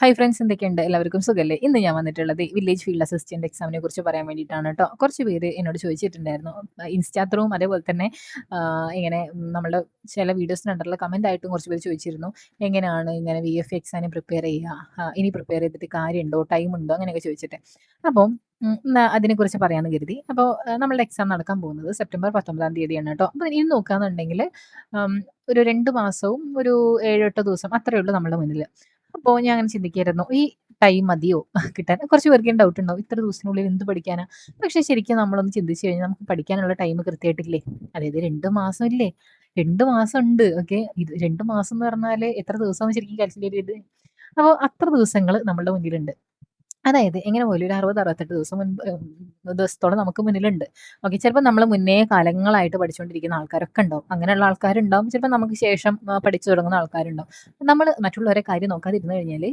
Hi friends, എന്തൊക്കെയുണ്ട്? എല്ലാവർക്കും സുഖല്ലേ? ഇന്ന് ഞാൻ വന്നിട്ടുള്ളത് വില്ലേജ് ഫീൽഡ് അസിസ്റ്റന്റ് എക്സാമിനെ കുറിച്ച് പറയാൻ വേണ്ടിയിട്ടാണ് കേട്ടോ. കുറച്ച് പേര് എന്നോട് ചോദിച്ചിട്ടുണ്ടായിരുന്നു. ഇൻസ്റ്റാ ത്രൂവും അതേപോലെ തന്നെ ഇങ്ങനെ നമ്മളുടെ ചില വീഡിയോസിന് അണ്ടറിൽ കമൻ്റ് ആയിട്ടും കുറച്ച് പേര് ചോദിച്ചിരുന്നു. എങ്ങനെയാണ് ഇങ്ങനെ VFA എക്സാമിന് പ്രിപ്പയർ ചെയ്യുക? ഇനി പ്രിപ്പയർ ചെയ്തിട്ട് കാര്യമുണ്ടോ? ടൈമുണ്ടോ? അങ്ങനെയൊക്കെ ചോദിച്ചിട്ട്. അപ്പം എന്നാ അതിനെക്കുറിച്ച് പറയാമെന്ന് കരുതി. അപ്പോൾ നമ്മളുടെ എക്സാം നടക്കാൻ പോകുന്നത് സെപ്റ്റംബർ 19-ാം തീയതിയാണ് കേട്ടോ. അപ്പോൾ ഇനി നോക്കുകയാണെന്നുണ്ടെങ്കിൽ ഒരു 2 മാസവും ഒരു 7, 8 ദിവസം അത്രയേ ഉള്ളൂ നമ്മുടെ മുന്നിൽ. അപ്പോൾ ഞാൻ അങ്ങനെ ചിന്തിക്കായിരുന്നു. ഈ ടൈം മതിയോ കിട്ടാൻ? കുറച്ച് പേർക്കും ഡൗട്ട് ഉണ്ടാവും. ഇത്ര ദിവസത്തിനുള്ളിൽ എന്ത് പഠിക്കാനാ? പക്ഷേ ശരിക്കും നമ്മളൊന്ന് ചിന്തിച്ച് കഴിഞ്ഞാൽ നമുക്ക് പഠിക്കാനുള്ള ടൈം കൃത്യമായിട്ടില്ലേ? അതായത് 2 മാസം ഇല്ലേ? 2 മാസം ഉണ്ട്. ഓക്കെ. ഇത് 2 മാസം എന്ന് പറഞ്ഞാല് എത്ര ദിവസമാണെന്ന് ശരിക്കും കാൽക്കുലേറ്റ് ചെയ്ത് അപ്പോൾ അത്ര ദിവസങ്ങൾ നമ്മളുടെ മുന്നിലുണ്ട്. അതായത് എങ്ങനെ പോയാലും ഒരു 60, 68 ദിവസം മുൻപ് ദിവസത്തോളം നമുക്ക് മുന്നിലുണ്ട്. ഓക്കെ. ചിലപ്പോൾ നമ്മൾ മുന്നേ കാലങ്ങളായിട്ട് പഠിച്ചുകൊണ്ടിരിക്കുന്ന ആൾക്കാരൊക്കെ ഉണ്ടാവും. അങ്ങനെയുള്ള ആൾക്കാരുണ്ടാവും. ചിലപ്പോൾ നമുക്ക് ശേഷം പഠിച്ചു തുടങ്ങുന്ന ആൾക്കാരുണ്ടാവും. നമ്മൾ മറ്റുള്ളവരെ കാര്യം നോക്കാതിരുന്നു കഴിഞ്ഞാൽ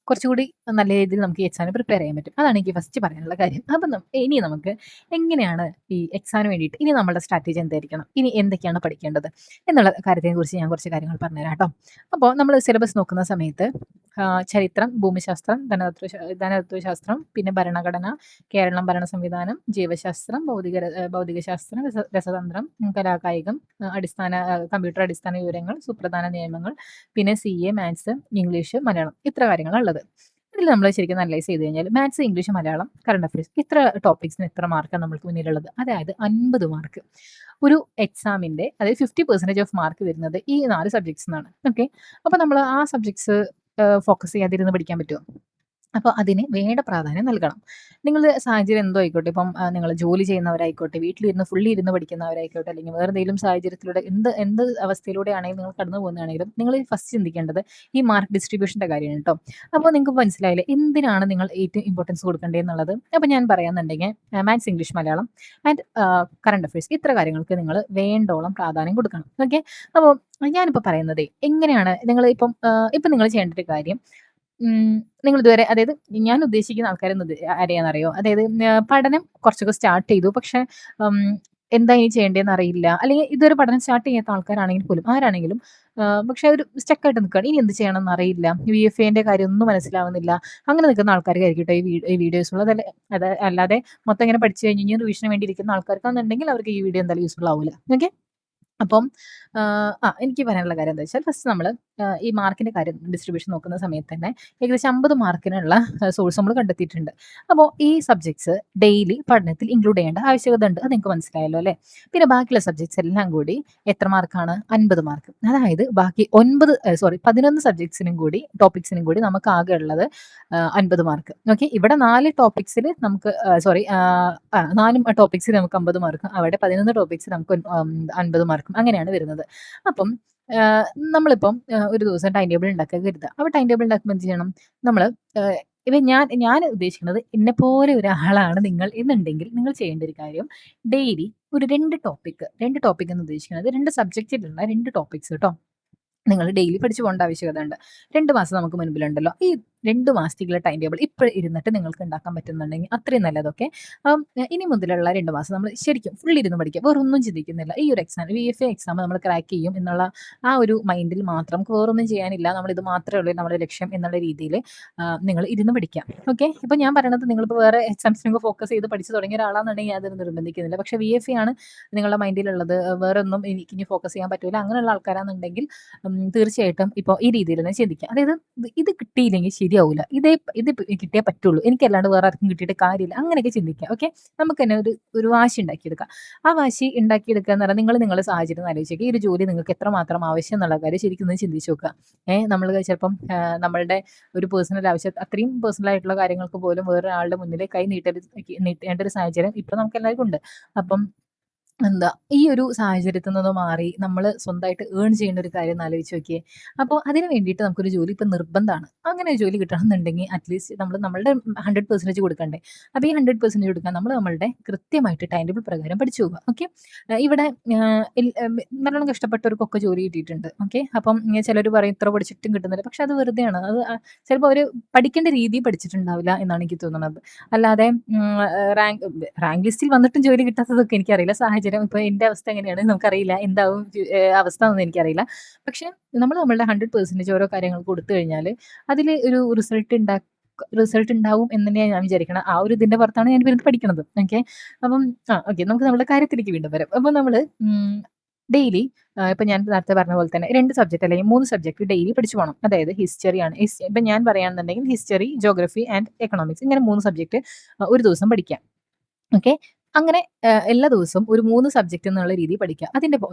കുറച്ചുകൂടി നല്ല രീതിയിൽ നമുക്ക് ഈ എക്സാമിന് പ്രിപ്പയർ ചെയ്യാൻ പറ്റും. അതാണ് എനിക്ക് ഫസ്റ്റ് പറയാനുള്ള കാര്യം. അപ്പം ഇനി നമുക്ക് എങ്ങനെയാണ് ഈ എക്സാമിന് വേണ്ടിയിട്ട് ഇനി നമ്മുടെ സ്ട്രാറ്റജി എന്തായിരിക്കണം? ഇനി എന്തൊക്കെയാണ് പഠിക്കേണ്ടത്? എന്നുള്ള കാര്യത്തെക്കുറിച്ച് ഞാൻ കുറച്ച് കാര്യങ്ങൾ പറഞ്ഞുതരാം കേട്ടോ. അപ്പോൾ നമ്മൾ സിലബസ് നോക്കുന്ന സമയത്ത് ചരിത്രം, ഭൂമിശാസ്ത്രം, ധനതത്വശാസ്ത്രം, പിന്നെ ഭരണഘടന, കേരളം ഭരണ സംവിധാനം, ജീവശാസ്ത്രം, ഭൗതികശാസ്ത്രം, രസതന്ത്രം, കലാകായികം, കമ്പ്യൂട്ടർ അടിസ്ഥാന വിവരങ്ങൾ, സുപ്രധാന നിയമങ്ങൾ, പിന്നെ CA, മാത്സ്, ഇംഗ്ലീഷ്, മലയാളം ഇത്ര കാര്യങ്ങളാണ് ഉള്ളത്. ഇതിൽ നമ്മൾ ശരിക്കും അനലൈസ് ചെയ്ത് കഴിഞ്ഞാൽ maths, English, Malayalam, current affairs ഇത്ര ടോപ്പിക്സിന് എത്ര മാർക്കാണ് നമ്മൾക്ക് മുന്നിലുള്ളത്? അതായത് 50 മാർക്ക്. ഒരു എക്സാമിൻ്റെ അതായത് 50% ഓഫ് മാർക്ക് വരുന്നത് ഈ 4 സബ്ജക്ട്സിനാണ്. ഓക്കെ. അപ്പോൾ നമ്മൾ ആ സബ്ജക്ട്സ് ഫോക്കസ് ചെയ്യാതിരുന്ന് പഠിക്കാൻ പറ്റുമോ? അപ്പോൾ അതിന് വേണ്ട പ്രാധാന്യം നൽകണം. നിങ്ങളുടെ സാഹചര്യം എന്തോ ആയിക്കോട്ടെ, ഇപ്പം നിങ്ങൾ ജോലി ചെയ്യുന്നവരായിക്കോട്ടെ, വീട്ടിലിരുന്ന് ഫുള്ളി ഇരുന്ന് പഠിക്കുന്നവരായിക്കോട്ടെ, അല്ലെങ്കിൽ വേറെ എന്തെങ്കിലും സാഹചര്യത്തിലൂടെ എന്ത് എന്ത് അവസ്ഥയിലൂടെ ആണെങ്കിലും നിങ്ങൾ കടന്നു പോകുന്നതാണെങ്കിലും നിങ്ങൾ ഫസ്റ്റ് ചിന്തിക്കേണ്ടത് ഈ മാർക്ക് ഡിസ്ട്രിബ്യൂഷൻ്റെ കാര്യമാണ് കേട്ടോ. അപ്പോൾ നിങ്ങൾക്ക് മനസ്സിലായില്ലേ എന്തിനാണ് നിങ്ങൾ ഏറ്റവും ഇമ്പോർട്ടൻസ് കൊടുക്കേണ്ടതെന്നുള്ളത്? അപ്പോൾ ഞാൻ പറയാമെന്നുണ്ടെങ്കിൽ maths, English, Malayalam and current affairs ഇത്ര കാര്യങ്ങൾക്ക് നിങ്ങൾ വേണ്ടോളം പ്രാധാന്യം കൊടുക്കണം. ഓക്കെ. അപ്പോൾ ഞാനിപ്പോൾ പറയുന്നത് എങ്ങനെയാണ് നിങ്ങൾ ഇപ്പം നിങ്ങൾ ചെയ്യേണ്ട ഒരു കാര്യം, നിങ്ങൾ ഇതുവരെ അതായത് ഞാൻ ഉദ്ദേശിക്കുന്ന ആൾക്കാരെന്ന് ആരെയാണെന്നറിയോ? അതായത് പഠനം കുറച്ചൊക്കെ സ്റ്റാർട്ട് ചെയ്തു. പക്ഷേ ഉം, എന്താ ഇനി ചെയ്യേണ്ടതെന്ന് അറിയില്ല. അല്ലെങ്കിൽ ഇതുവരെ പഠനം സ്റ്റാർട്ട് ചെയ്യാത്ത ആൾക്കാരാണെങ്കിൽ പോലും ആരാണെങ്കിലും പക്ഷേ ഒരു സ്റ്റക്കായിട്ട് നിൽക്കുകയാണ്. ഇനി എന്ത് ചെയ്യണമെന്ന് അറിയില്ല. VFAൻ്റെ കാര്യമൊന്നും മനസ്സിലാവുന്നില്ല. അങ്ങനെ നിൽക്കുന്ന ആൾക്കാർക്കായിരിക്കും കേട്ടോ ഈ വീഡിയോസ് ഉള്ളത്. അല്ലാതെ മൊത്തം ഇങ്ങനെ പഠിച്ചു കഴിഞ്ഞ് ഇനി റിവിഷന് വേണ്ടി ഇരിക്കുന്ന ആൾക്കാർക്കാണെന്നുണ്ടെങ്കിൽ അവർക്ക് ഈ വീഡിയോ എന്തായാലും യൂസ്ഫുൾ ആവില്ല. ഓക്കെ. അപ്പം എനിക്ക് പറയാനുള്ള കാര്യം എന്താ വെച്ചാൽ ഫസ്റ്റ് നമ്മൾ ഈ മാർക്കിൻ്റെ കാര്യം ഡിസ്ട്രിബ്യൂഷൻ നോക്കുന്ന സമയത്ത് തന്നെ ഏകദേശം 50 മാർക്കിനുള്ള സോഴ്സ് നമ്മൾ കണ്ടെത്തിയിട്ടുണ്ട്. അപ്പോൾ ഈ സബ്ജക്ട്സ് ഡെയിലി പഠനത്തിൽ ഇൻക്ലൂഡ് ചെയ്യേണ്ട ആവശ്യകത ഉണ്ട്. അത് നിങ്ങൾക്ക് മനസ്സിലായല്ലോ അല്ലേ? പിന്നെ ബാക്കിയുള്ള സബ്ജക്ട്സ് എല്ലാം കൂടി എത്ര മാർക്കാണ്? 50 മാർക്ക്. അതായത് ബാക്കി 11 സബ്ജക്ട്സിനും കൂടി ടോപ്പിക്സിനും കൂടി നമുക്ക് ആകെ ഉള്ളത് 50 മാർക്ക്. ഓക്കെ. ഇവിടെ 4 ടോപ്പിക്സിൽ നമുക്ക് 4 ടോപ്പിക്സിൽ നമുക്ക് 50 മാർക്കും അവിടെ 11 ടോപ്പിക്സിൽ നമുക്ക് 50 മാർക്കും അങ്ങനെയാണ് വരുന്നത്. അപ്പം ആഹ് നമ്മളിപ്പം ഒരു ദിവസം ടൈം ടേബിൾ ഉണ്ടാക്കുക കരുതുക. അപ്പോൾ ടൈം ടേബിൾ ഉണ്ടാക്കുമ്പോൾ എന്ത് ചെയ്യണം? നമ്മൾ ഇപ്പം ഞാൻ ഉദ്ദേശിക്കുന്നത് എന്നെപ്പോലെ ഒരാളാണ് നിങ്ങൾ എന്നുണ്ടെങ്കിൽ നിങ്ങൾ ചെയ്യേണ്ട ഒരു കാര്യം ഡെയിലി ഒരു 2 ടോപ്പിക് എന്ന് ഉദ്ദേശിക്കുന്നത് 2 സബ്ജക്റ്റിലുള്ള 2 ടോപ്പിക്സ് കേട്ടോ. നിങ്ങൾ ഡെയിലി പഠിച്ചു പോകേണ്ട ആവശ്യകത ഉണ്ട്. 2 മാസം നമുക്ക് മുൻപിലുണ്ടല്ലോ. ഈ 2 മാസത്തേക്കുള്ള ടൈം ടേബിൾ ഇപ്പോൾ ഇരുന്നിട്ട് നിങ്ങൾക്ക് ഉണ്ടാക്കാൻ പറ്റുന്നുണ്ടെങ്കിൽ അത്രയും നല്ലതൊക്കെ. ഇനി മുതലുള്ള 2 മാസം നമ്മൾ ശരിക്കും ഫുൾ ഇരുന്ന് പഠിക്കുക. വേറൊന്നും ചിന്തിക്കുന്നില്ല. ഈ ഒരു എക്സാം VFA എക്സാം നമ്മൾ ക്രാക്ക് ചെയ്യും എന്നുള്ള ആ ഒരു മൈൻഡിൽ മാത്രം നമുക്ക് വേറൊന്നും ചെയ്യാനില്ല. നമ്മളിത് മാത്രമേ ഉള്ളൂ നമ്മുടെ ലക്ഷ്യം എന്നുള്ള രീതിയിൽ നിങ്ങൾ ഇരുന്ന് പഠിക്കുക. ഓക്കെ. ഇപ്പോൾ ഞാൻ പറയണത് നിങ്ങളിപ്പോൾ വേറെ എക്സാംസിനൊക്കെ ഫോക്കസ് ചെയ്ത് പഠിച്ചു തുടങ്ങിയ ഒരാളാണെന്നുണ്ടെങ്കിൽ അതൊരു നിർബന്ധിക്കുന്നില്ല. പക്ഷേ VFA ആണ് നിങ്ങളുടെ മൈൻഡിലുള്ളത്. വേറെ ഒന്നും എനിക്കിനി ഫോക്കസ് ചെയ്യാൻ പറ്റില്ല. അങ്ങനെയുള്ള ആൾക്കാരാണെന്നുണ്ടെങ്കിൽ തീർച്ചയായിട്ടും ഇപ്പോൾ ഈ രീതിയിൽ തന്നെ ചിന്തിക്കുക. അതായത് ഇത് കിട്ടിയില്ലെങ്കിൽ ശരിയാവില്ല. ഇത് കിട്ടിയേ പറ്റുള്ളൂ. എനിക്കല്ലാണ്ട് വേറെ ആർക്കും കിട്ടിയിട്ട് കാര്യമില്ല. അങ്ങനെയൊക്കെ ചിന്തിക്കുക. ഓക്കെ. നമുക്ക് തന്നെ ഒരു വാശി ഉണ്ടാക്കിയെടുക്കാം. ആ വാശി ഉണ്ടാക്കിയെടുക്കുക എന്ന് പറഞ്ഞാൽ നിങ്ങൾ നിങ്ങളുടെ സാഹചര്യം ഒന്ന് ആലോചിക്കുക. ഈ ഒരു ജോലി നിങ്ങൾക്ക് എത്രമാത്രം ആവശ്യം എന്നുള്ള കാര്യം ശരിക്കും ഒന്ന് ചിന്തിച്ച് നോക്കുക. നമ്മൾ ചിലപ്പം നമ്മളുടെ ഒരു പേഴ്സണൽ ആവശ്യം അത്രയും പേഴ്സണൽ ആയിട്ടുള്ള കാര്യങ്ങൾക്ക് പോലും വേറൊരാളുടെ മുന്നിൽ കൈ നീട്ടേണ്ട ഒരു സാഹചര്യം ഇപ്പോൾ നമുക്ക് എല്ലാവർക്കും ഉണ്ട്. അപ്പം ഈ ഒരു സാഹചര്യത്തിൽ നിന്ന് മാറി നമ്മൾ സ്വന്തമായിട്ട് ഏൺ ചെയ്യേണ്ട ഒരു കാര്യം ഒന്ന് ആലോചിച്ച് നോക്കിയേ. അപ്പോൾ അതിന് വേണ്ടിയിട്ട് നമുക്കൊരു ജോലി ഇപ്പം നിർബന്ധമാണ്. അങ്ങനെ ഒരു ജോലി കിട്ടണമെന്നുണ്ടെങ്കിൽ അറ്റ്ലീസ്റ്റ് നമ്മളുടെ 100% കൊടുക്കണ്ടേ? അപ്പോൾ ഈ 100% കൊടുക്കാൻ നമ്മളുടെ കൃത്യമായിട്ട് ടൈം ടേബിൾ പ്രകാരം പഠിച്ചു പോവുക. ഓക്കെ. ഇവിടെ നല്ലോണം കഷ്ടപ്പെട്ടവർക്കൊക്കെ ജോലി കിട്ടിയിട്ടുണ്ട്. ഓക്കെ. അപ്പം ചിലർ പറയും ഇത്ര പഠിച്ചിട്ടും കിട്ടുന്നില്ല. പക്ഷെ അത് വെറുതെയാണ്. അത് ചിലപ്പോൾ അവർ പഠിക്കേണ്ട രീതി പഠിച്ചിട്ടുണ്ടാവില്ല എന്നാണ് എനിക്ക് തോന്നുന്നത്. അല്ലാതെ റാങ്ക് ലിസ്റ്റിൽ വന്നിട്ടും ജോലി കിട്ടാത്തതൊക്കെ എനിക്കറിയില്ല. സാഹചര്യം സാഹചര്യം ഇപ്പോൾ എൻ്റെ അവസ്ഥ എങ്ങനെയാണ് നമുക്കറിയില്ല. എന്താവും അവസ്ഥ എന്നൊന്നും എനിക്കറിയില്ല. പക്ഷേ നമ്മൾ നമ്മളുടെ 100% ഓരോ കാര്യങ്ങൾ കൊടുത്തു കഴിഞ്ഞാൽ അതിൽ ഒരു റിസൾട്ട് ഉണ്ടാവും എന്ന് തന്നെയാണ് ഞാൻ വിചാരിക്കണത്. ആ ഒരു ഇതിന്റെ പുറത്താണ് ഞാൻ പിന്നെ പഠിക്കണത്. ഓക്കെ. അപ്പം ഓക്കെ, നമുക്ക് നമ്മുടെ കാര്യത്തിലേക്ക് വീണ്ടും വരാം. അപ്പോൾ നമ്മള് ഡെയിലി ഇപ്പൊ ഞാൻ നേരത്തെ പറഞ്ഞ പോലെ തന്നെ 2 സബ്ജക്റ്റ് അല്ലെങ്കിൽ 3 സബ്ജക്റ്റ് ഡെയിലി പഠിച്ചു പോണം. അതായത് ഹിസ്റ്ററിയാണ്. ഇപ്പൊ ഞാൻ പറയുകയാണെന്നുണ്ടെങ്കിൽ ഹിസ്റ്ററി, ജോഗ്രഫി ആൻഡ് എക്കണോമിക്സ് ഇങ്ങനെ 3 സബ്ജക്റ്റ് ഒരു ദിവസം പഠിക്കാം. ഓക്കെ. അങ്ങനെ എല്ലാ ദിവസവും ഒരു 3 സബ്ജക്റ്റ് എന്നുള്ള രീതിയിൽ പഠിക്കുക.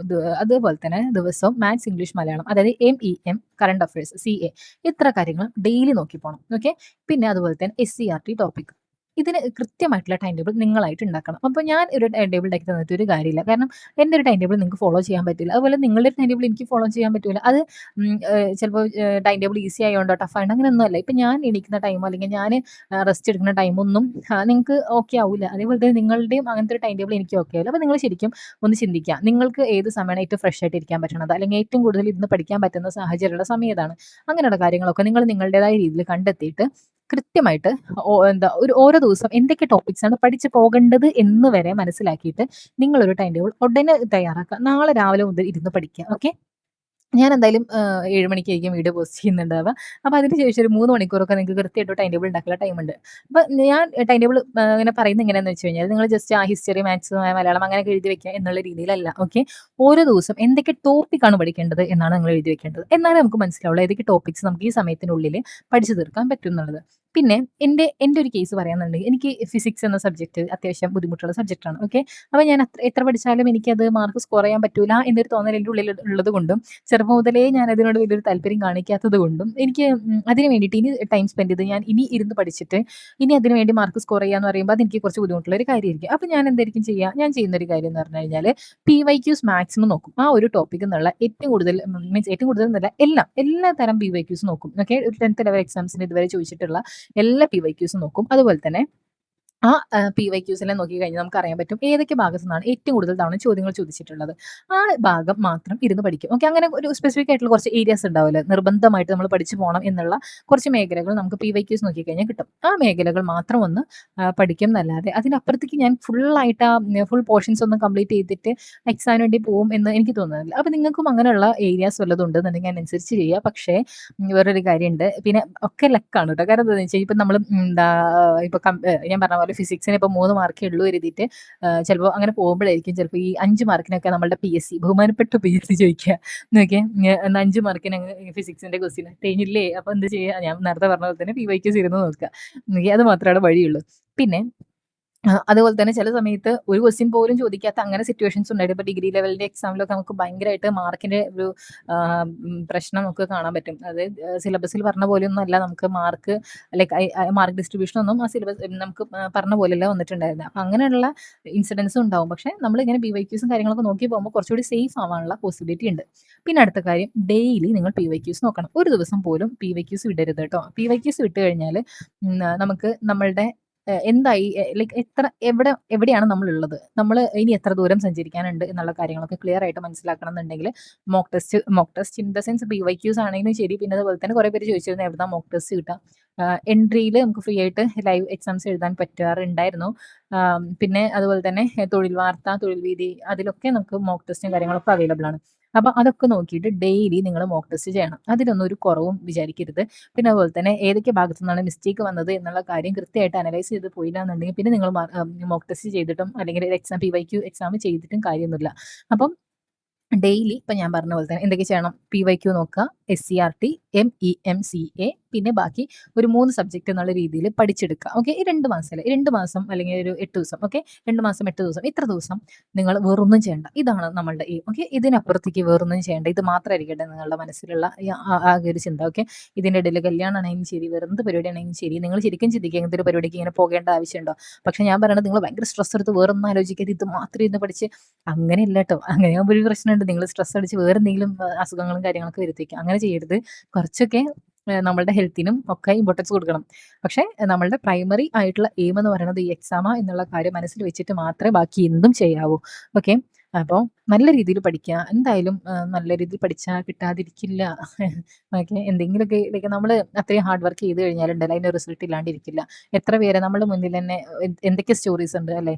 അതുപോലെ തന്നെ ദിവസവും മാത്സ്, ഇംഗ്ലീഷ്, മലയാളം അതായത് MEM, കറന്റ് അഫയേഴ്സ്, CA ഇത്ര കാര്യങ്ങൾ ഡെയിലി നോക്കി പോണം. ഓക്കെ. പിന്നെ അതുപോലെ തന്നെ SCERT ടോപ്പിക്. ഇതിന് കൃത്യമായിട്ടുള്ള ടൈം ടേബിൾ നിങ്ങളായിട്ട് ഉണ്ടാക്കണം. അപ്പോൾ ഞാൻ ഒരു ടൈം ടേബിൾ ഉണ്ടാക്കി തന്നിട്ട് ഒരു കാര്യമില്ല. കാരണം എൻ്റെ ഒരു ടൈം ടേബിൾ നിങ്ങൾക്ക് ഫോളോ ചെയ്യാൻ പറ്റില്ല. അതുപോലെ നിങ്ങളുടെ ഒരു ടൈം ടേബിൾ എനിക്ക് ഫോളോ ചെയ്യാൻ പറ്റില്ല. അത് ചിലപ്പോൾ ടൈം ടേബിൾ ഈസി ആയതുകൊണ്ടോ ടഫ് ആയതുകൊണ്ടോ അങ്ങനെയൊന്നുമല്ല. ഇപ്പം ഞാൻ എണീക്കുന്ന ടൈമോ അല്ലെങ്കിൽ ഞാൻ റെസ്റ്റ് എടുക്കുന്ന ടൈമൊന്നും നിങ്ങൾക്ക് ഓക്കെ ആവില്ല. അതേപോലെ തന്നെ നിങ്ങളുടെയും അങ്ങനത്തെ ഒരു ടൈം ടേബിൾ എനിക്ക് ഓക്കെ ആവില്ല. അപ്പോൾ നിങ്ങൾ ശരിക്കും ഒന്ന് ചിന്തിക്കുക. നിങ്ങൾക്ക് ഏത് സമയമാണ് ഏറ്റവും ഫ്രഷ് ആയിട്ട് ഇരിക്കാൻ പറ്റണത്, അല്ലെങ്കിൽ ഏറ്റവും കൂടുതൽ ഇരുന്ന് പഠിക്കാൻ പറ്റുന്ന സാഹചര്യമുള്ള സമയം ഏതാണ്, അങ്ങനെയുള്ള കാര്യങ്ങളൊക്കെ നിങ്ങൾ നിങ്ങളുടേതായ രീതിയിൽ കണ്ടെത്തിയിട്ട് കൃത്യമായിട്ട് ഓരോ ദിവസം എന്തൊക്കെ ടോപ്പിക്സ് ആണ് പഠിച്ചു പോകേണ്ടത് എന്ന് വരെ മനസ്സിലാക്കിയിട്ട് നിങ്ങളൊരു ടൈം ടേബിൾ ഉടനെ തയ്യാറാക്കുക. നാളെ രാവിലെ മുതൽ ഇരുന്ന് പഠിക്കുക. ഓക്കെ. ഞാൻ എന്തായാലും 7 മണിക്കായിരിക്കും വീഡിയോ പോസ്റ്റ് ചെയ്യുന്നുണ്ടാവുക. അപ്പോൾ അതിന് ശേഷം ഒരു 3 മണിക്കൂറൊക്കെ നിങ്ങൾക്ക് കൃത്യമായിട്ട് ടൈം ടേബിൾ ഉണ്ടാക്കാനുള്ള ടൈമുണ്ട്. അപ്പോൾ ഞാൻ ടൈം ടേബിൾ ഇങ്ങനെ പറയുന്നത് എങ്ങനെയാണെന്ന് വെച്ച് കഴിഞ്ഞാൽ നിങ്ങൾ ജസ്റ്റ് ഹിസ്റ്ററി, മാത്സ്, മലയാളം അങ്ങനെയൊക്കെ എഴുതി വെക്കുക എന്നുള്ള രീതിയിലല്ല. ഓക്കെ. ഓരോ ദിവസം എന്തൊക്കെ ടോപ്പിക്കാണ് പഠിക്കേണ്ടത് എന്നാണ് നിങ്ങൾ എഴുതി വെക്കേണ്ടത്. എന്നാലേ നമുക്ക് മനസ്സിലാവുള്ളൂ ഏതൊക്കെ ടോപ്പിക്സ് നമുക്ക് ഈ സമയത്തിനുള്ളിൽ പഠിച്ചു തീർക്കാൻ പറ്റും എന്നുള്ളത്. പിന്നെ എൻ്റെ ഒരു കേസ് പറയാന്നുണ്ടെങ്കിൽ എനിക്ക് ഫിസിക്സ് എന്ന സബ്ജക്റ്റ് അത്യാവശ്യം ബുദ്ധിമുട്ടുള്ള സബ്ജക്റ്റാണ്. ഓക്കെ. അപ്പോൾ ഞാൻ എത്ര പഠിച്ചാലും എനിക്കത് മാർക്ക് സ്കോർ ചെയ്യാൻ പറ്റൂല എന്നൊരു തോന്നൽ എൻ്റെ ഉള്ളിൽ ഉള്ളത് കൊണ്ടും ചെറുപ്പം മുതലേ ഞാൻ അതിനോട് വലിയൊരു താല്പര്യം കാണിക്കാത്തത് കൊണ്ടും എനിക്ക് അതിന് വേണ്ടിയിട്ട് ഇനി ടൈം സ്പെൻഡ് ചെയ്ത് ഞാൻ ഇനി ഇരുന്ന് പഠിച്ചിട്ട് ഇനി അതിന് വേണ്ടി മാർക്ക് സ്കോർ ചെയ്യാന്ന് പറയുമ്പോൾ അതെനിക്ക് കുറച്ച് ബുദ്ധിമുട്ടുള്ള ഒരു കാര്യമായിരിക്കും. അപ്പോൾ ഞാൻ എന്തായിരിക്കും ചെയ്യുക, ഞാൻ ചെയ്യുന്ന ഒരു കാര്യം എന്ന് പറഞ്ഞു കഴിഞ്ഞാൽ PYQs മാക്സിമം നോക്കും. ആ ഒരു ടോപ്പിക് എന്നുള്ള ഏറ്റവും കൂടുതൽ മീൻസ് ഏറ്റവും കൂടുതൽ എന്നല്ല എല്ലാ തരം PYQs നോക്കും. ഓക്കെ. ഒരു 10th ലെവൽ എക്സാംസിന് ഇതുവരെ ചോദിച്ചിട്ടുള്ള എല്ലാ PYQs നോക്കും. അതുപോലെ തന്നെ ആ PYQസിലെ നോക്കിക്കഴിഞ്ഞാൽ നമുക്കറിയാൻ പറ്റും ഏതൊക്കെ ഭാഗത്തു നിന്നാണ് ഏറ്റവും കൂടുതൽ തവണ ചോദ്യങ്ങൾ ചോദിച്ചിട്ടുള്ളത്. ആ ഭാഗം മാത്രം ഇരുന്ന് പഠിക്കും. ഓക്കെ. അങ്ങനെ ഒരു സ്പെസിഫിക് ആയിട്ടുള്ള കുറച്ച് ഏരിയാസ് ഉണ്ടാവുമല്ലോ, നിർബന്ധമായിട്ട് നമ്മൾ പഠിച്ചു പോകണം എന്നുള്ള കുറച്ച് മേഖലകൾ നമുക്ക് PYQs നോക്കിക്കഴിഞ്ഞാൽ കിട്ടും. ആ മേഖലകൾ മാത്രം ഒന്ന് പഠിക്കും എന്നല്ലാതെ അതിനപ്പുറത്തേക്ക് ഞാൻ ഫുൾ പോർഷൻസ് ഒന്നും കംപ്ലീറ്റ് ചെയ്തിട്ട് എക്സാമിന് വേണ്ടി പോകും എന്ന് എനിക്ക് തോന്നുന്നില്ല. അപ്പോൾ നിങ്ങൾക്കും അങ്ങനെയുള്ള ഏരിയാസ് വല്ലതും ഉണ്ടെന്നുണ്ടെങ്കിൽ അതിനനുസരിച്ച് ചെയ്യുക. പക്ഷേ വേറൊരു കാര്യമുണ്ട്. പിന്നെ ഒക്കെ ലക്കാണ് കേട്ടോ. കാരണം എന്താണെന്ന് വെച്ചാൽ ഇപ്പം നമ്മൾ ഇപ്പോൾ ഞാൻ പറഞ്ഞ പോലെ ഫിസിക്സിന് ഇപ്പോൾ 3 മാർക്കേ ഉള്ളൂ എഴുതിയിട്ട് ചിലപ്പോൾ അങ്ങനെ പോകുമ്പോഴായിരിക്കും ചിലപ്പോൾ ഈ 5 മാർക്കിനൊക്കെ നമ്മളുടെ PSC ബഹുമാനപ്പെട്ട PSC ചോദിക്കുക. നോക്കിയേ, എന്നാൽ 5 മാർക്കിന് ഫിസിക്സിന്റെ ക്വസ്റ്റ്യൻ കഴിഞ്ഞില്ലേ, അപ്പോൾ എന്ത് ചെയ്യുക? ഞാൻ നേരത്തെ പറഞ്ഞ പോലെ തന്നെ PYQs ഇരുന്ന് നോക്കുക. അത് മാത്രമാണ് വഴിയുള്ളൂ. പിന്നെ അതുപോലെ തന്നെ ചില സമയത്ത് ഒരു ക്വസ്റ്റ്യൻ പോലും ചോദിക്കാത്ത അങ്ങനെ സിറ്റുവേഷൻസ് ഉണ്ടായിട്ട് ഇപ്പോൾ ഡിഗ്രി ലെവലിന്റെ എക്സാമിലൊക്കെ നമുക്ക് ഭയങ്കരമായിട്ട് മാർക്കിന്റെ ഒരു പ്രശ്നം നമുക്ക് കാണാൻ പറ്റും. അതായത് സിലബസിൽ പറഞ്ഞ പോലെയൊന്നും അല്ല നമുക്ക് മാർക്ക് ഡിസ്ട്രിബ്യൂഷൻ ഒന്നും ആ സിലബസ് നമുക്ക് പറഞ്ഞ പോലെയല്ല വന്നിട്ടുണ്ടായിരുന്നത്. അപ്പം അങ്ങനെയുള്ള ഇൻസിഡൻസും ഉണ്ടാവും. പക്ഷേ നമ്മളിങ്ങനെ PYQസും കാര്യങ്ങളൊക്കെ നോക്കി പോകുമ്പോൾ കുറച്ചുകൂടി സേഫ് ആവാനുള്ള പോസിബിലിറ്റി ഉണ്ട്. പിന്നെ അടുത്ത കാര്യം, ഡെയിലി നിങ്ങൾ PYQs നോക്കണം. ഒരു ദിവസം പോലും PYQs വിടരുത് കേട്ടോ. PYQs വിട്ട് കഴിഞ്ഞാൽ നമുക്ക് നമ്മളുടെ എന്തായി ലൈക്ക് എവിടെയാണ് നമ്മളുള്ളത്, നമ്മൾ ഇനി എത്ര ദൂരം സഞ്ചരിക്കാനുണ്ട് എന്നുള്ള കാര്യങ്ങളൊക്കെ ക്ലിയർ ആയിട്ട് മനസ്സിലാക്കണം എന്നുണ്ടെങ്കിൽ mock test in the sense PYQs ആണെങ്കിലും ശരി. പിന്നെ അതുപോലെ തന്നെ കുറേ പേര് ചോദിച്ചിരുന്നു എവിടുന്നാ മോക്ക് ടെസ്റ്റ് കിട്ടുക. എൻട്രിയിൽ നമുക്ക് ഫ്രീ ആയിട്ട് ലൈവ് എക്സാംസ് എഴുതാൻ പറ്റാറുണ്ടായിരുന്നു. പിന്നെ അതുപോലെ തന്നെ തൊഴിൽ വാർത്ത, തൊഴിൽ വീതി അതിലൊക്കെ നമുക്ക് മോക്ക് ടെസ്റ്റും കാര്യങ്ങളൊക്കെ അവൈലബിൾ ആണ്. അപ്പോൾ അതൊക്കെ നോക്കിയിട്ട് ഡെയിലി നിങ്ങൾ മോക്ക് ടെസ്റ്റ് ചെയ്യണം. അതിനൊന്നും ഒരു കുറവും വിചാരിക്കരുത്. പിന്നെ അതുപോലെ തന്നെ ഏതൊക്കെ ഭാഗത്തു നിന്നാണ് മിസ്റ്റേക്ക് വന്നത് എന്നുള്ള കാര്യം കൃത്യമായിട്ട് അനലൈസ് ചെയ്ത് പോയില്ല എന്നുണ്ടെങ്കിൽ പിന്നെ നിങ്ങൾ മോക്ക് ടെസ്റ്റ് ചെയ്തിട്ടും അല്ലെങ്കിൽ PYQ എക്സാം ചെയ്തിട്ടും കാര്യമൊന്നുമില്ല. അപ്പം ഡെയിലി ഇപ്പം ഞാൻ പറഞ്ഞ പോലെ തന്നെ എന്തൊക്കെ ചെയ്യണം? PYQ നോക്കുക, SCERT, MEM, CA, പിന്നെ ബാക്കി ഒരു 3 സബ്ജക്റ്റ് എന്നുള്ള രീതിയിൽ പഠിച്ചെടുക്കുക. ഓക്കെ. ഈ 2 മാസം 2 മാസം അല്ലെങ്കിൽ ഒരു 8 ദിവസം. ഓക്കെ. 2 മാസം 8 ദിവസം ഇത്ര ദിവസം നിങ്ങൾ വേറൊന്നും ചെയ്യേണ്ട. ഇതാണ് നമ്മളുടെ എയിം. ഓക്കെ. ഇതിനപ്പുറത്തേക്ക് വേറൊന്നും ചെയ്യേണ്ട. ഇത് മാത്രമായിരിക്കട്ടെ നിങ്ങളുടെ മനസ്സിലുള്ള ആകെ ഒരു ചിന്ത. ഓക്കെ. ഇതിൻ്റെ ഇടയിൽ കല്യാണമാണെങ്കിലും ശരി, വേറെ എന്ത് പരിപാടിയാണെങ്കിലും ശരി, നിങ്ങൾ ശരിക്കും ചിന്തിക്കുക ഇങ്ങനത്തെ ഒരു പരിപാടിക്ക് ഇങ്ങനെ പോകേണ്ട ആവശ്യമുണ്ടോ? പക്ഷേ ഞാൻ പറയുന്നത് നിങ്ങൾ ഭയങ്കര സ്ട്രെസ് എടുത്ത് വേറൊന്നും ആലോചിക്കാതെ ഇത് മാത്രം ഇരുന്ന് പഠിച്ച് അങ്ങനെയല്ല കേട്ടോ. അങ്ങനെയാകുമ്പോൾ ഒരു പ്രശ്നമുണ്ട്. നിങ്ങൾ സ്ട്രെസ് അടിച്ച് വേറെ എന്തെങ്കിലും അസുഖങ്ങളും കാര്യങ്ങളൊക്കെ വരുത്തിക്കുക. അങ്ങനെ ചെയ്യരുത്. കുറച്ചൊക്കെ നമ്മളുടെ ഹെൽത്തിനും ഒക്കെ ഇമ്പോർട്ടൻസ് കൊടുക്കണം. പക്ഷേ നമ്മളുടെ പ്രൈമറി ആയിട്ടുള്ള എയിം എന്ന് പറയുന്നത് ഈ എക്സാമാ എന്നുള്ള കാര്യം മനസ്സിൽ വെച്ചിട്ട് മാത്രമേ ബാക്കി എന്തും ചെയ്യാവൂ. ഓക്കെ. അപ്പോൾ നല്ല രീതിയിൽ പഠിക്കുക. എന്തായാലും നല്ല രീതിയിൽ പഠിച്ചാൽ കിട്ടാതിരിക്കില്ല. ഓക്കെ. എന്തെങ്കിലുമൊക്കെ ലൈക്ക് നമ്മൾ അത്രയും ഹാർഡ് വർക്ക് ചെയ്ത് കഴിഞ്ഞാലുണ്ടല്ലോ അതിൻ്റെ റിസൾട്ട് ഇല്ലാണ്ടിരിക്കില്ല. എത്ര പേരെ നമ്മുടെ മുന്നിൽ തന്നെ എന്തൊക്കെ സ്റ്റോറീസ് ഉണ്ട് അല്ലേ?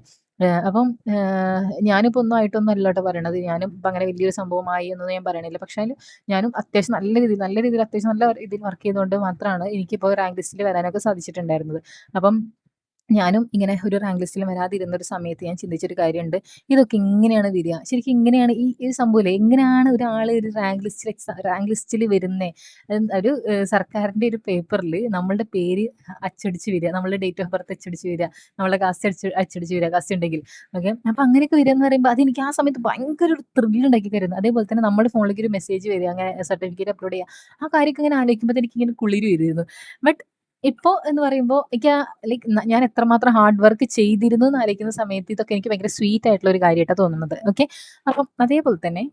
അപ്പം ഞാനിപ്പോ ഒന്നും ആയിട്ടൊന്നും അല്ലട്ടോ പറയണത്. ഞാനും ഇപ്പ അങ്ങനെ വലിയൊരു സംഭവമായി എന്നൊന്നും ഞാൻ പറയണില്ല. പക്ഷേ ഞാനും അത്യാവശ്യം നല്ല രീതിയിൽ അത്യാവശ്യം നല്ല രീതിയിൽ വർക്ക് ചെയ്തുകൊണ്ട് മാത്രമാണ് എനിക്കിപ്പോ റാങ്ക് ലിസ്റ്റിൽ വരാനൊക്കെ സാധിച്ചിട്ടുണ്ടായിരുന്നത്. അപ്പം ഞാനും ഇങ്ങനെ ഒരു റാങ്ക് ലിസ്റ്റിൽ വരാതിരുന്ന ഒരു സമയത്ത് ഞാൻ ചിന്തിച്ചൊരു കാര്യമുണ്ട്. ഇതൊക്കെ എങ്ങനെയാണ് വരിക? ശരിക്കും എങ്ങനെയാണ് ഈ സംഭവമില്ലേ, എങ്ങനെയാണ് ഒരാള് ഒരു റാങ്ക് ലിസ്റ്റിൽ വരുന്നേ? ഒരു സർക്കാരിന്റെ ഒരു പേപ്പറിൽ നമ്മളുടെ പേര് അച്ചടിച്ച് വരിക, നമ്മളുടെ ഡേറ്റ് ഓഫ് ബർത്ത് അച്ചടിച്ച് വരിക, നമ്മളുടെ കാസ്റ്റ് അച്ചടിച്ച് വരിക, കാസ്റ്റ് ഉണ്ടെങ്കിൽ. ഓക്കെ. അപ്പൊ അങ്ങനെയൊക്കെ വരിക എന്ന് പറയുമ്പോൾ അതെനിക്ക് ആ സമയത്ത് ഭയങ്കര ഒരു ത്രില്ല് ഉണ്ടാക്കി തരുന്നു. അതേപോലെ തന്നെ നമ്മുടെ ഫോണിലേക്ക് ഒരു മെസ്സേജ് വരിക, അങ്ങനെ സർട്ടിഫിക്കറ്റ് അപ്ലോഡ് ചെയ്യുക. ആ കാര്യമൊക്കെ ഇങ്ങനെ ആലോചിക്കുമ്പോൾ എനിക്ക് ഇങ്ങനെ കുളിര് വരുമായിരുന്നു. ബട്ട് ഇപ്പോ എന്ന് പറയുമ്പോൾ എനിക്ക് ലൈക്ക് ഞാൻ എത്രമാത്രം ഹാർഡ് വർക്ക് ചെയ്തിരുന്നു എന്ന് ആലോചിക്കുന്ന സമയത്ത് ഇതൊക്കെ എനിക്ക് ഭയങ്കര സ്വീറ്റ് ആയിട്ടുള്ള ഒരു കാര്യമായിട്ടാണ് തോന്നുന്നത്. ഓക്കെ. അപ്പം അതേപോലെ തന്നെ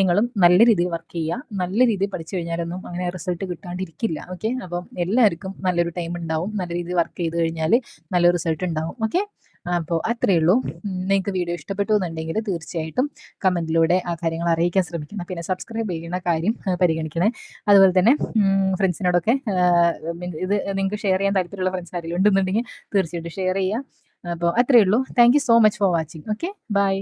നിങ്ങളും നല്ല രീതിയിൽ വർക്ക് ചെയ്യുക. നല്ല രീതിയിൽ പഠിച്ചു കഴിഞ്ഞാലൊന്നും അങ്ങനെ റിസൾട്ട് കിട്ടാണ്ടിരിക്കില്ല. ഓക്കെ. അപ്പം എല്ലാവർക്കും നല്ലൊരു ടൈം ഉണ്ടാവും. നല്ല രീതിയിൽ വർക്ക് ചെയ്ത് കഴിഞ്ഞാൽ നല്ലൊരു റിസൾട്ട് ഉണ്ടാവും. ഓക്കെ. അപ്പോൾ അത്രയേ ഉള്ളൂ. നിങ്ങൾക്ക് വീഡിയോ ഇഷ്ടപ്പെട്ടു എന്നുണ്ടെങ്കിൽ തീർച്ചയായിട്ടും കമൻറ്റിലൂടെ ആ കാര്യങ്ങൾ അറിയിക്കാൻ ശ്രമിക്കണം. പിന്നെ സബ്സ്ക്രൈബ് ചെയ്യുന്ന കാര്യം പരിഗണിക്കണേ. അതുപോലെ തന്നെ ഫ്രണ്ട്സിനോടൊക്കെ ഇത് നിങ്ങൾക്ക് ഷെയർ ചെയ്യാൻ താല്പര്യമുള്ള ഫ്രണ്ട്സ് ആരെങ്കിലും ഉണ്ടെന്നുണ്ടെങ്കിൽ തീർച്ചയായിട്ടും ഷെയർ ചെയ്യുക. അപ്പോൾ അത്രയേ ഉള്ളൂ. Thank you so much for watching. Okay. By.